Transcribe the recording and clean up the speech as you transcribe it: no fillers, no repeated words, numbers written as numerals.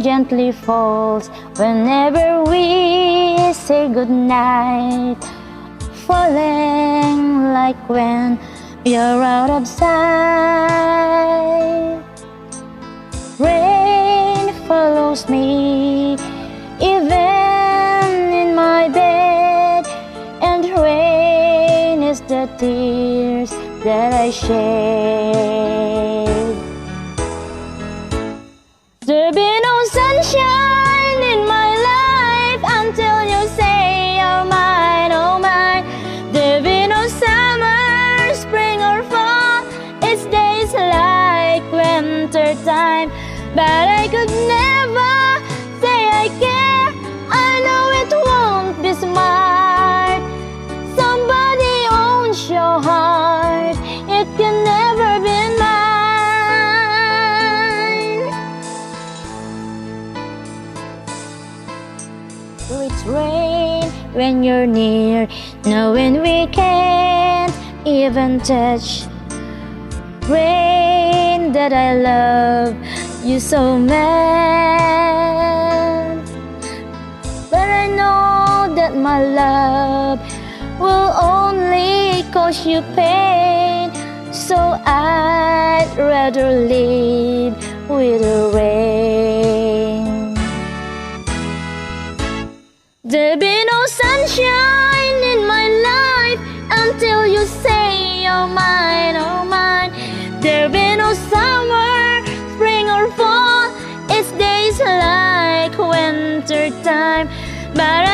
gently falls whenever we say goodnight, falling like when you're out of sight. Rain follows me even in my bed, and rain is the tears that I shed. There'll be no sunshine in my life until you say you're mine, oh mine. There'll be no summer, spring or fall, it's days like winter time. But I could never say I care, I know it won't be smart. Somebody owns your heart, it can never be mine. So it's rain when you're near, knowing we can't even touch. Rain that I love you so mad, but I know that my love will only cause you pain. So I'd rather live with the rain. There'll be no sunshine in my life until you say you're mine, oh mine. There'll be no summer, spring or fall, it's days like winter time. But